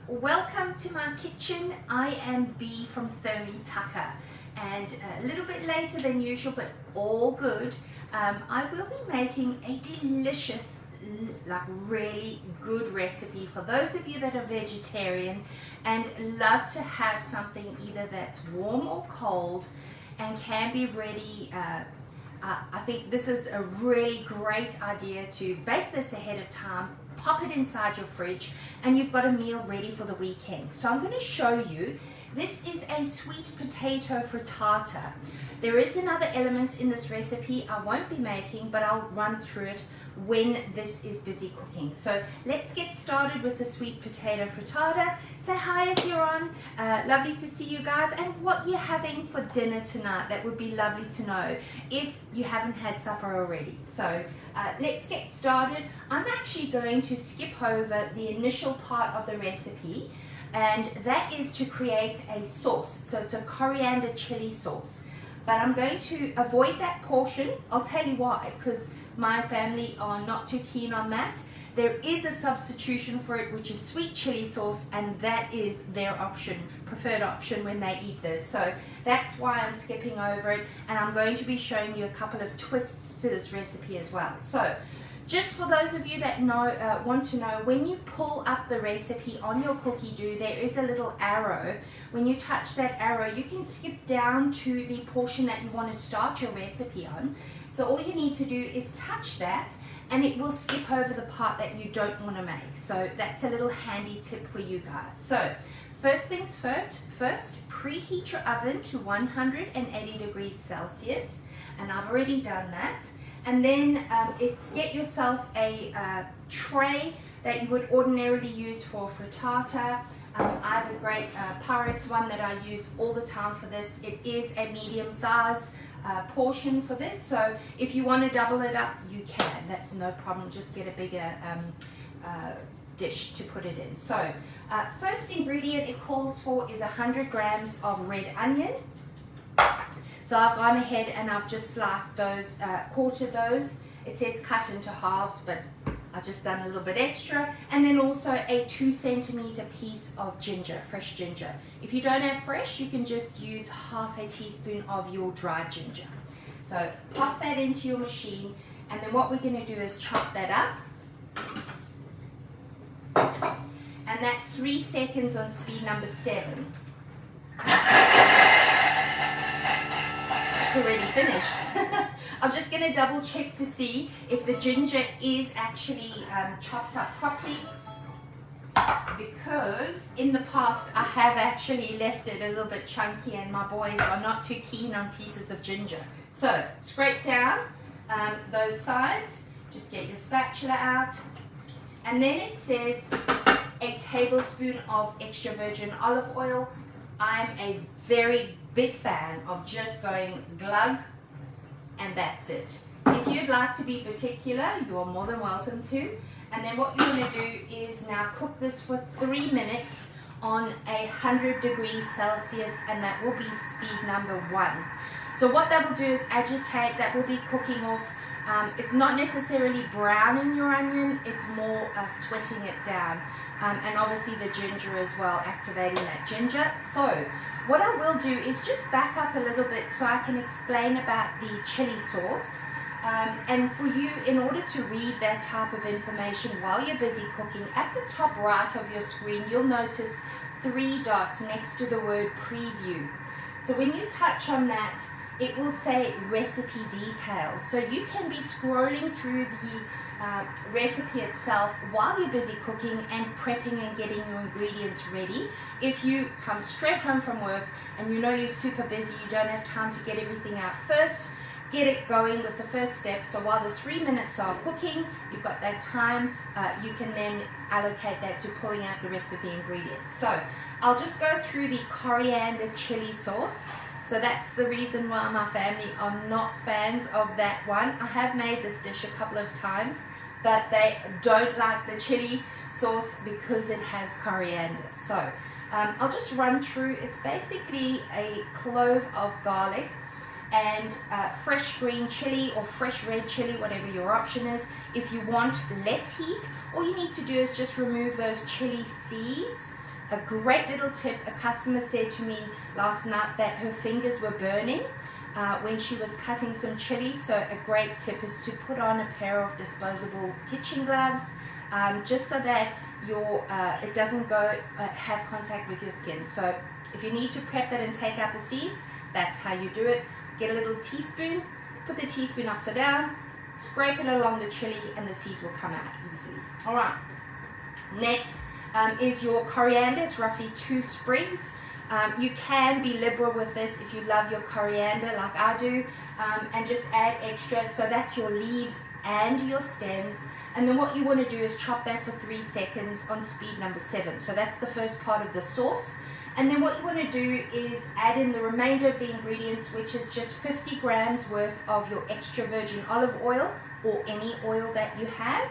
welcome to my kitchen. I am Bee from Fritatta, and a little bit later than usual, but all good. I will be making a delicious, really good recipe for those of you that are vegetarian and love to have something either that's warm or cold and can be ready. I think this is a really great idea to bake this ahead of time, pop it inside your fridge, and you've got a meal ready for the weekend. So I'm going to show you, this is a sweet potato frittata. There is another element in this recipe I won't be making, but I'll run through it when this is busy cooking. So let's get started with the sweet potato frittata. Say hi if you're on. Lovely to see you guys, and what you're having for dinner tonight. That would be lovely to know if you haven't had supper already. So let's get started. I'm actually going to skip over the initial part of the recipe, and that is to create a sauce. So it's a coriander chili sauce, but I'm going to avoid that portion. I'll tell you why, because my family are not too keen on that. There is a substitution for it, which is sweet chili sauce, and that is their option, preferred option when they eat this. So that's why I'm skipping over it, and I'm going to be showing you a couple of twists to this recipe as well. So just for those of you that want to know, when you pull up the recipe on your Cookidoo, there is a little arrow. When you touch that arrow, you can skip down to the portion that you want to start your recipe on. So all you need to do is touch that, and it will skip over the part that you don't want to make. So that's a little handy tip for you guys. So first things first, preheat your oven to 180 degrees Celsius, and I've already done that. And then get yourself a tray that you would ordinarily use for frittata. I have a great pyrex one that I use all the time for this. It is a medium size portion for this, so if you want to double it up, you can. That's no problem. Just get a bigger dish to put it in. So first ingredient it calls for is 100 grams of red onion. So I've gone ahead and I've just sliced those, quartered those. It says cut into halves, but I've just done a little bit extra. And then also a 2 centimeter piece of ginger, fresh ginger. If you don't have fresh, you can just use half a teaspoon of your dried ginger. So pop that into your machine, and then what we're going to do is chop that up. And that's 3 seconds on speed number 7. Already finished. I'm just going to double check to see if the ginger is actually chopped up properly, because in the past I have actually left it a little bit chunky and my boys are not too keen on pieces of ginger. So scrape down those sides, just get your spatula out, and then it says a tablespoon of extra virgin olive oil. I'm a very big fan of just going glug, and that's it. If you'd like to be particular, you're more than welcome to. And then what you're going to do is now cook this for 3 minutes on 100 degrees Celsius, and that will be speed number 1. So what that will do is agitate, that will be cooking off. It's not necessarily browning your onion, it's more sweating it down. And obviously the ginger as well, activating that ginger. So what I will do is just back up a little bit so I can explain about the chili sauce. And for you, in order to read that type of information while you're busy cooking, at the top right of your screen, you'll notice 3 dots next to the word preview. So when you touch on that, it will say recipe details. So you can be scrolling through the recipe itself while you're busy cooking and prepping and getting your ingredients ready. If you come straight home from work and you know you're super busy, you don't have time to get everything out first, get it going with the first step. So while the 3 minutes are cooking, you've got that time, you can then allocate that to pulling out the rest of the ingredients. So I'll just go through the coriander chili sauce. So that's the reason why my family are not fans of that one. I have made this dish a couple of times, but they don't like the chili sauce because it has coriander. So I'll just run through. It's basically a clove of garlic and fresh green chili or fresh red chili, whatever your option is. If you want less heat, all you need to do is just remove those chili seeds A great little tip, a customer said to me last night that her fingers were burning when she was cutting some chili, so a great tip is to put on a pair of disposable kitchen gloves, just so that it doesn't have contact with your skin. So if you need to prep that and take out the seeds, that's how you do it. Get a little teaspoon, put the teaspoon upside down, scrape it along the chili, and the seeds will come out easily. All right, next is your coriander. It's roughly 2 sprigs. You can be liberal with this if you love your coriander like I do, and just add extra. So that's your leaves and your stems. And then what you want to do is chop that for 3 seconds on speed number 7. So that's the first part of the sauce. And then what you want to do is add in the remainder of the ingredients, which is just 50 grams worth of your extra virgin olive oil or any oil that you have.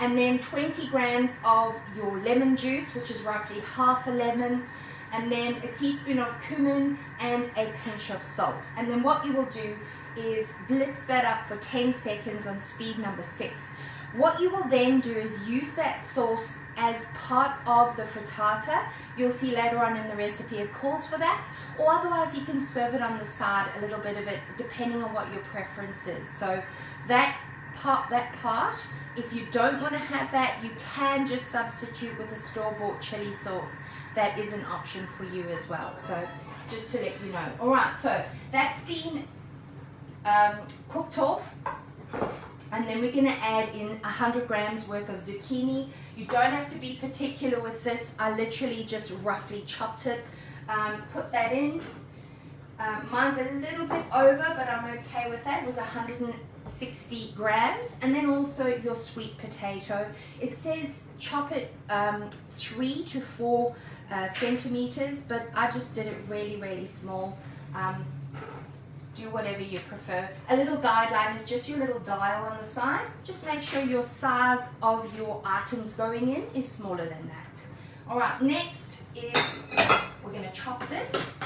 And then 20 grams of your lemon juice, which is roughly half a lemon. And then a teaspoon of cumin and a pinch of salt. And then what you will do is blitz that up for 10 seconds on speed number 6. What you will then do is use that sauce as part of the frittata. You'll see later on in the recipe it calls for that, or otherwise you can serve it on the side, a little bit of it, depending on what your preference is. So that part, if you don't want to have that, you can just substitute with a store-bought chili sauce. That is an option for you as well. So just to let you know. All right, so that's been cooked off. And then we're going to add in 100 grams worth of zucchini. You don't have to be particular with this. I literally just roughly chopped it. Put that in. Mine's a little bit over, but I'm okay with that. It was 160 grams. And then also your sweet potato. It says chop it 3 to 4 centimeters, but I just did it really, really small. Do whatever you prefer. A little guideline is just your little dial on the side. Just make sure your size of your items going in is smaller than that. All right, next is we're going to chop this.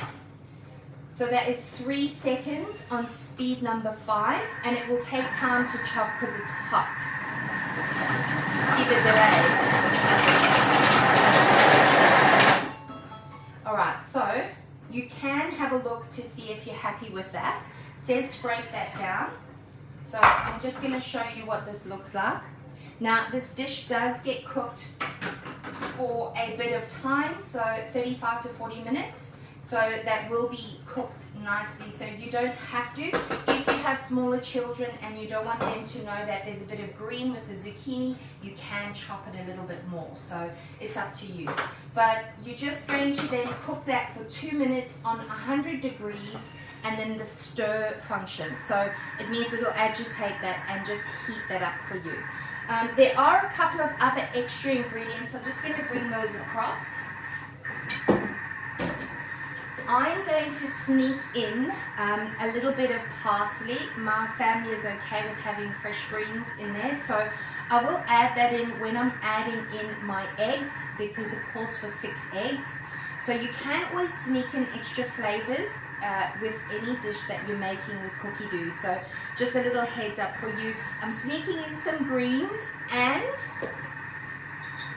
So that is 3 seconds on speed number 5, and it will take time to chop because it's hot. See the delay. All right, so you can have a look to see if you're happy with that. It says scrape that down. So I'm just going to show you what this looks like. Now this dish does get cooked for a bit of time, so 35 to 40 minutes. So that will be cooked nicely. So you don't have to. If you have smaller children and you don't want them to know that there's a bit of green with the zucchini, you can chop it a little bit more. So it's up to you. But you're just going to then cook that for 2 minutes on 100 degrees and then the stir function. So it means it'll agitate that and just heat that up for you. There are a couple of other extra ingredients. I'm just going to bring those across. I'm going to sneak in a little bit of parsley. My family is okay with having fresh greens in there, so I will add that in when I'm adding in my eggs, because it calls for 6 eggs. So you can always sneak in extra flavors with any dish that you're making with Cookidoo. So just a little heads up for you. I'm sneaking in some greens, and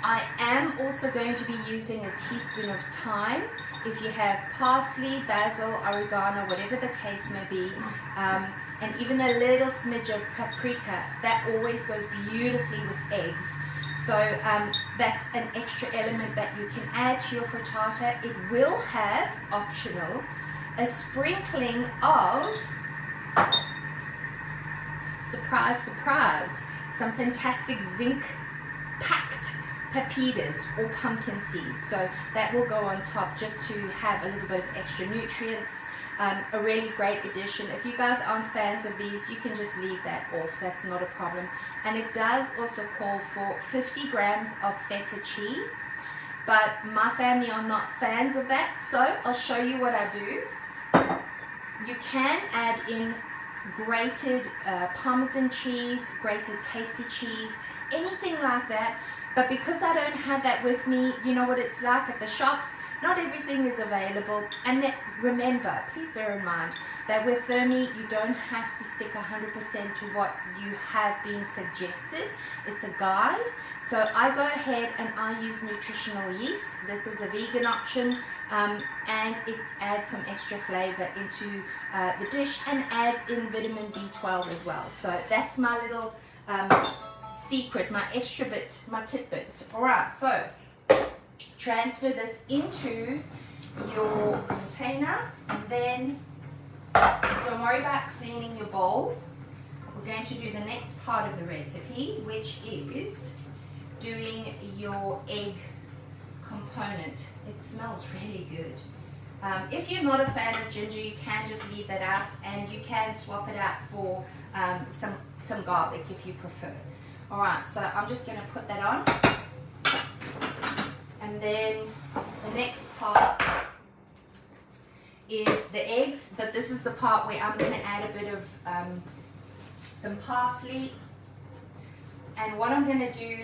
I am also going to be using a teaspoon of thyme. If you have parsley, basil, oregano, whatever the case may be, and even a little smidge of paprika, that always goes beautifully with eggs. So that's an extra element that you can add to your frittata. It will have, optional, a sprinkling of, surprise, surprise, some fantastic zinc-packed pepitas or pumpkin seeds. So that will go on top just to have a little bit of extra nutrients. A really great addition. If you guys aren't fans of these, you can just leave that off. That's not a problem. And it does also call for 50 grams of feta cheese, but my family are not fans of that, so I'll show you what I do. You can add in grated Parmesan cheese, grated tasty cheese, anything like that. But because I don't have that with me, you know what it's like at the shops, not everything is available. And that, remember, please bear in mind that with Thermi, you don't have to stick 100% to what you have been suggested. It's a guide. So I go ahead and I use nutritional yeast. This is a vegan option, and it adds some extra flavor into the dish and adds in vitamin B12 as well. So that's my little secret, my extra bit, my tidbits. All right, so transfer this into your container, and then don't worry about cleaning your bowl. We're going to do the next part of the recipe, which is doing your egg component. It smells really good. If you're not a fan of ginger, you can just leave that out, and you can swap it out for some garlic if you prefer. All right, so I'm just going to put that on, and then the next part is the eggs, but this is the part where I'm going to add a bit of some parsley. And what I'm going to do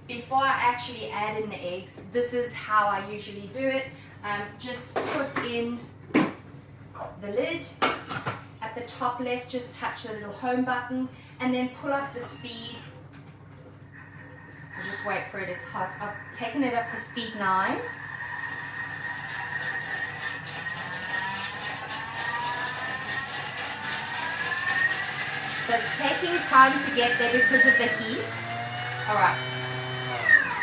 before I actually add in the eggs, this is how I usually do it. Just put in the lid. At the top left, just touch the little home button, and then pull up the speed. I'll just wait for it, it's hot. I've taken it up to speed 9. So it's taking time to get there because of the heat. All right,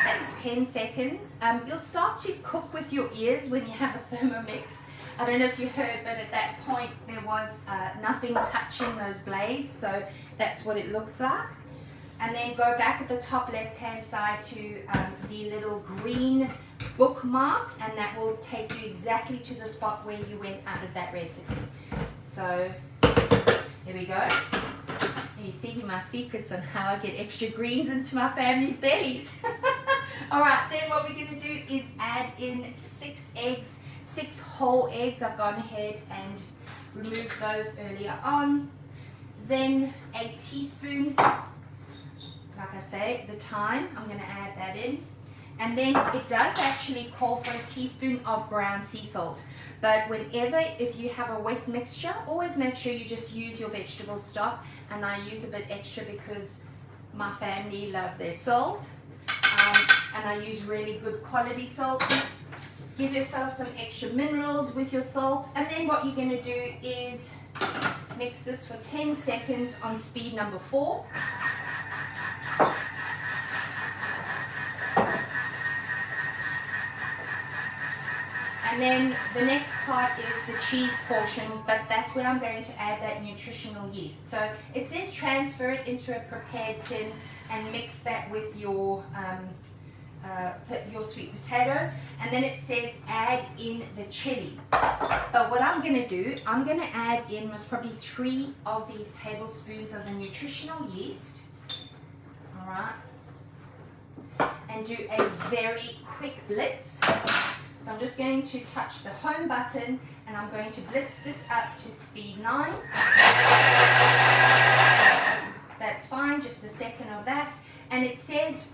that's 10 seconds. You'll start to cook with your ears when you have a Thermomix. I don't know if you heard, but at that point there was nothing touching those blades, so that's what it looks like. And then go back at the top left hand side to the little green bookmark, and that will take you exactly to the spot where you went out of that recipe. So here we go. You see my secrets on how I get extra greens into my family's bellies. All right, then what we're going to do is add in 6 eggs. 6 whole eggs. I've gone ahead and removed those earlier on. Then a teaspoon, like I say, the thyme, I'm going to add that in. And then it does actually call for a teaspoon of ground sea salt. But whenever, if you have a wet mixture, always make sure you just use your vegetable stock. And I use a bit extra because my family love their salt. And I use really good quality salt. Give yourself some extra minerals with your salt, and then what you're going to do is mix this for 10 seconds on speed number 4. And then the next part is the cheese portion, but that's where I'm going to add that nutritional yeast. So it says transfer it into a prepared tin and mix that with your sweet potato, and then it says add in the chili. But what I'm going to do, I'm going to add in most probably 3 of these tablespoons of the nutritional yeast. All right, and do a very quick blitz. So I'm just going to touch the home button, and I'm going to blitz this up to speed 9. That's fine, just a second of that. And it says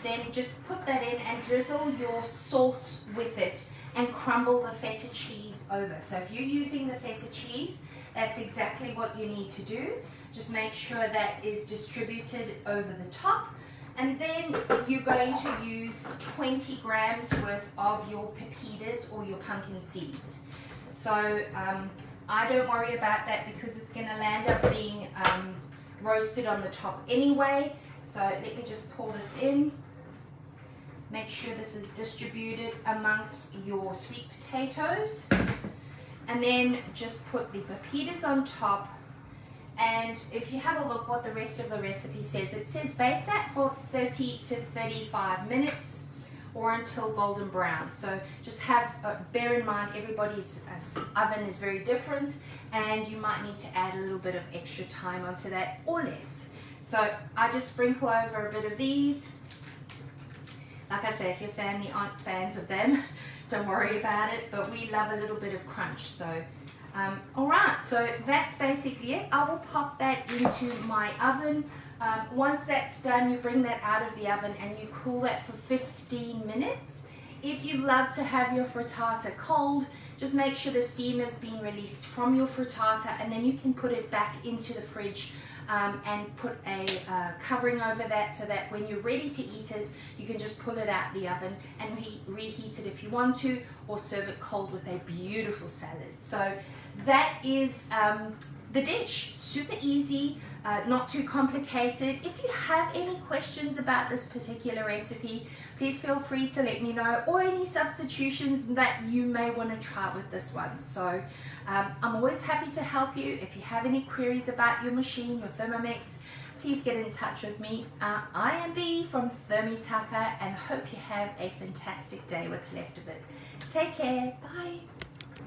then just put that in and drizzle your sauce with it and crumble the feta cheese over. So if you're using the feta cheese, that's exactly what you need to do. Just make sure that is distributed over the top. And then you're going to use 20 grams worth of your pepitas or your pumpkin seeds. So I don't worry about that because it's going to land up being roasted on the top anyway. So let me just pour this in. Make sure this is distributed amongst your sweet potatoes. And then just put the pepitas on top. And if you have a look what the rest of the recipe says, it says bake that for 30 to 35 minutes or until golden brown. So just have, bear in mind everybody's oven is very different, and you might need to add a little bit of extra time onto that or less. So I just sprinkle over a bit of these. Like I say, if your family aren't fans of them, don't worry about it, but we love a little bit of crunch. So All right, so that's basically it. I will pop that into my oven. Once that's done, you bring that out of the oven and you cool that for 15 minutes. If you love to have your frittata cold, just make sure the steam has been released from your frittata, and then you can put it back into the fridge and put a covering over that, so that when you're ready to eat it, you can just pull it out the oven and reheat it if you want to, or serve it cold with a beautiful salad. So that is the dish. Super easy, not too complicated. If you have any questions about this particular recipe, please feel free to let me know, or any substitutions that you may want to try with this one. So I'm always happy to help you. If you have any queries about your machine, your Thermomix, please get in touch with me. I am Bea from FRITTATA, and hope you have a fantastic day, what's left of it. Take care. Bye.